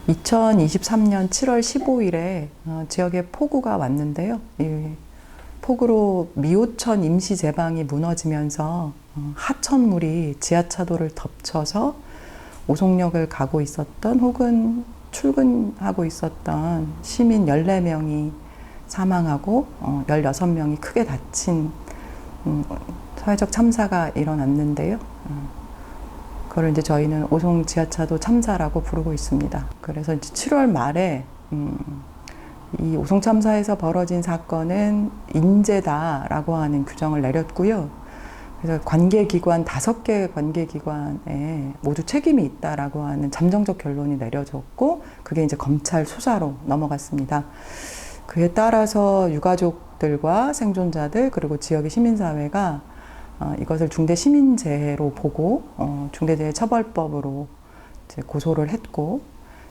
2023년 7월 15일에 지역에 폭우가 왔는데요. 이 폭우로 미호천 임시제방이 무너지면서 하천물이 지하차도를 덮쳐서 오송역을 가고 있었던 혹은 출근하고 있었던 시민 14명이 사망하고 16명이 크게 다친 사회적 참사가 일어났는데요. 그걸 이제 저희는 오송 지하차도 참사라고 부르고 있습니다. 그래서 이제 7월 말에 이 오송 참사에서 벌어진 사건은 인재다라고 하는 규정을 내렸고요. 그래서 관계기관 5개 관계기관에 모두 책임이 있다라고 하는 잠정적 결론이 내려졌고, 그게 이제 검찰 수사로 넘어갔습니다. 그에 따라서 유가족들과 생존자들 그리고 지역의 시민사회가 이것을 중대시민재해로 보고 중대재해처벌법으로 이제 고소를 했고,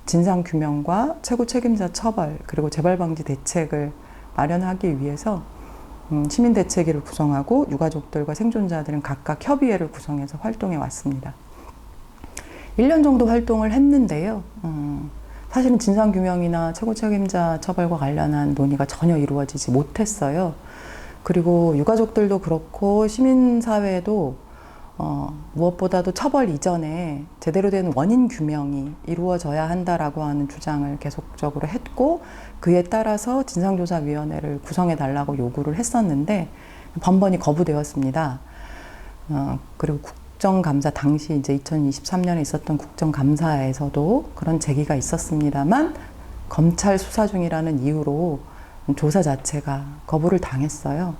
진상규명과 최고 책임자 처벌 그리고 재발방지 대책을 마련하기 위해서 시민대책위를 구성하고 유가족들과 생존자들은 각각 협의회를 구성해서 활동해 왔습니다. 1년 정도 활동을 했는데요. 사실은 진상규명이나 최고 책임자 처벌과 관련한 논의가 전혀 이루어지지 못했어요. 그리고 유가족들도 그렇고 시민사회도 무엇보다도 처벌 이전에 제대로 된 원인 규명이 이루어져야 한다라고 하는 주장을 계속적으로 했고, 그에 따라서 진상조사위원회를 구성해 달라고 요구를 했었는데 번번이 거부되었습니다. 그리고 국정감사 당시 이제 2023년에 있었던 국정감사에서도 그런 제기가 있었습니다만 검찰 수사 중이라는 이유로 조사 자체가 거부를 당했어요.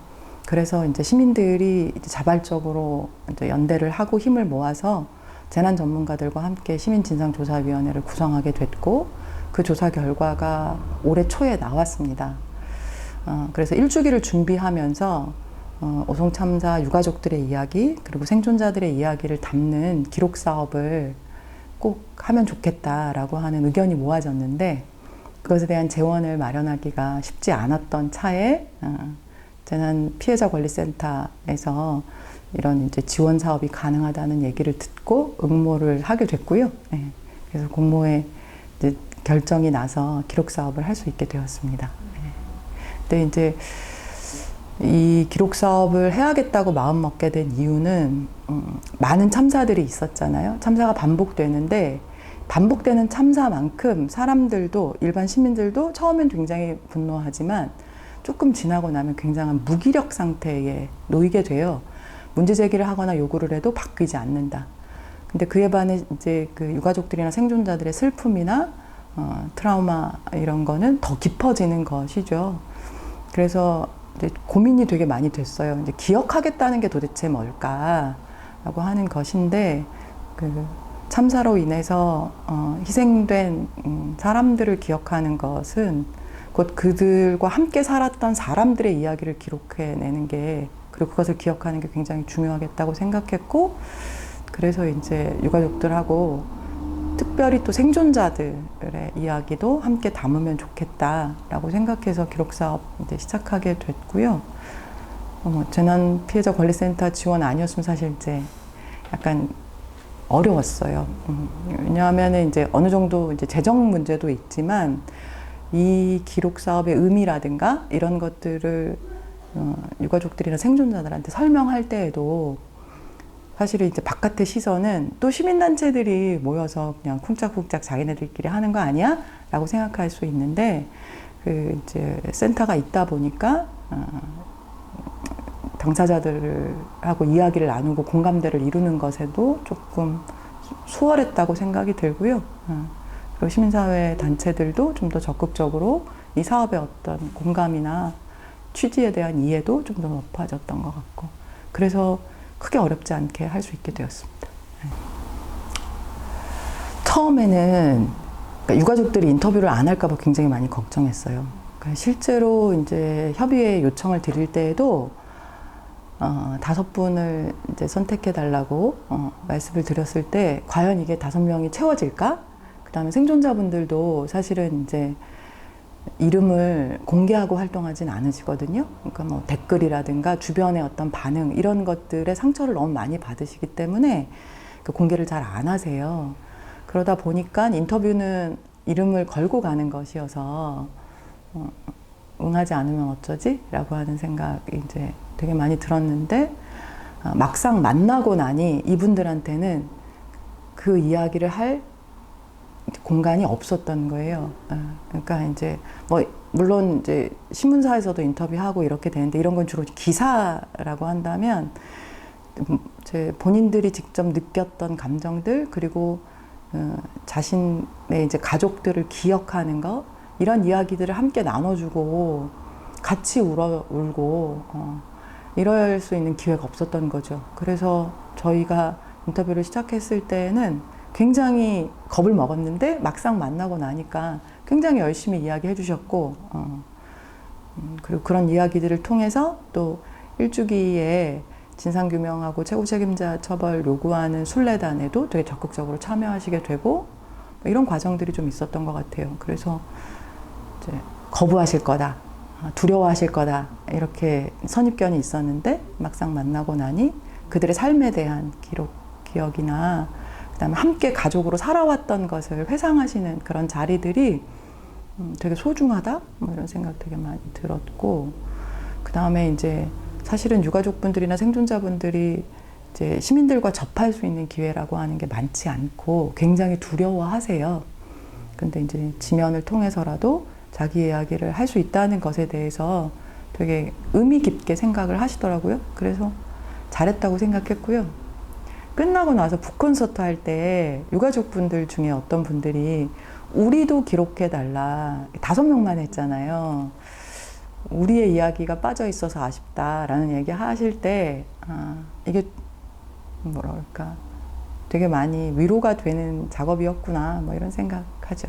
그래서 이제 시민들이 이제 자발적으로 이제 연대를 하고 힘을 모아서 재난 전문가들과 함께 시민진상조사위원회를 구성하게 됐고, 그 조사 결과가 올해 초에 나왔습니다. 그래서 1주기를 준비하면서 오송 참사 유가족들의 이야기 그리고 생존자들의 이야기를 담는 기록 사업을 꼭 하면 좋겠다라고 하는 의견이 모아졌는데, 그것에 대한 재원을 마련하기가 쉽지 않았던 차에 재난 피해자 관리센터에서 이런 이제 지원 사업이 가능하다는 얘기를 듣고 응모를 하게 됐고요. 네. 그래서 공모에 이제 결정이 나서 기록 사업을 할 수 있게 되었습니다. 네. 근데 이제 이 기록 사업을 해야겠다고 마음 먹게 된 이유는 많은 참사들이 있었잖아요. 참사가 반복되는데 반복되는 참사만큼 사람들도, 일반 시민들도 처음엔 굉장히 분노하지만 조금 지나고 나면 굉장한 무기력 상태에 놓이게 돼요. 문제 제기를 하거나 요구를 해도 바뀌지 않는다. 근데 그에 반해 이제 그 유가족들이나 생존자들의 슬픔이나 트라우마 이런 거는 더 깊어지는 것이죠. 그래서 이제 고민이 되게 많이 됐어요. 이제 기억하겠다는 게 도대체 뭘까라고 하는 것인데, 그 참사로 인해서 희생된 사람들을 기억하는 것은 곧 그들과 함께 살았던 사람들의 이야기를 기록해내는 게, 그리고 그것을 기억하는 게 굉장히 중요하겠다고 생각했고, 그래서 이제 유가족들하고 특별히 또 생존자들의 이야기도 함께 담으면 좋겠다라고 생각해서 기록 사업 이제 시작하게 됐고요. 재난 피해자 관리센터 지원 아니었으면 사실 이제 약간 어려웠어요. 왜냐하면 이제 어느 정도 이제 재정 문제도 있지만 이 기록 사업의 의미라든가 이런 것들을 유가족들이나 생존자들한테 설명할 때에도 사실은 이제 바깥의 시선은 또 시민단체들이 모여서 그냥 쿵짝쿵짝 자기네들끼리 하는 거 아니야? 라고 생각할 수 있는데, 그 이제 센터가 있다 보니까 당사자들하고 이야기를 나누고 공감대를 이루는 것에도 조금 수월했다고 생각이 들고요. 그리고 시민사회 단체들도 좀 더 적극적으로 이 사업의 어떤 공감이나 취지에 대한 이해도 좀 더 높아졌던 것 같고, 그래서 크게 어렵지 않게 할 수 있게 되었습니다. 처음에는 그러니까 유가족들이 인터뷰를 안 할까 봐 굉장히 많이 걱정했어요. 그러니까 실제로 이제 협의회 요청을 드릴 때에도 5분을 이제 선택해 달라고 말씀을 드렸을 때 과연 이게 5명이 채워질까? 그다음에 생존자분들도 사실은 이제 이름을 공개하고 활동하진 않으시거든요. 그러니까 뭐 댓글이라든가 주변의 어떤 반응 이런 것들에 상처를 너무 많이 받으시기 때문에 그 공개를 잘 안 하세요. 그러다 보니까 인터뷰는 이름을 걸고 가는 것이어서 응하지 않으면 어쩌지? 라고 하는 생각이 이제 되게 많이 들었는데 막상 만나고 나니 이분들한테는 그 이야기를 할 공간이 없었던 거예요. 그러니까 이제 뭐 물론 이제 신문사에서도 인터뷰하고 이렇게 되는데 이런 건 주로 기사라고 한다면 제 본인들이 직접 느꼈던 감정들 그리고 자신의 이제 가족들을 기억하는 것 이런 이야기들을 함께 나눠주고 같이 울고 이럴 수 있는 기회가 없었던 거죠. 그래서 저희가 인터뷰를 시작했을 때는 굉장히 겁을 먹었는데 막상 만나고 나니까 굉장히 열심히 이야기해 주셨고 그리고 그런 이야기들을 통해서 또 일주기에 진상규명하고 최고 책임자 처벌 요구하는 순례단에도 되게 적극적으로 참여하시게 되고 뭐 이런 과정들이 좀 있었던 것 같아요. 그래서 이제 거부하실 거다, 두려워하실 거다 이렇게 선입견이 있었는데 막상 만나고 나니 그들의 삶에 대한 기억이나 그다음에 함께 가족으로 살아왔던 것을 회상하시는 그런 자리들이 되게 소중하다 뭐 이런 생각 되게 많이 들었고 그다음에 이제 사실은 유가족분들이나 생존자분들이 이제 시민들과 접할 수 있는 기회라고 하는 게 많지 않고 굉장히 두려워하세요. 근데 이제 지면을 통해서라도 자기 이야기를 할 수 있다는 것에 대해서 되게 의미 깊게 생각을 하시더라고요. 그래서 잘했다고 생각했고요. 끝나고 나서 북콘서트 할 때 유가족분들 중에 어떤 분들이 우리도 기록해달라 5명만 했잖아요. 우리의 이야기가 빠져 있어서 아쉽다라는 얘기 하실 때 이게 뭐랄까 되게 많이 위로가 되는 작업이었구나 뭐 이런 생각하죠.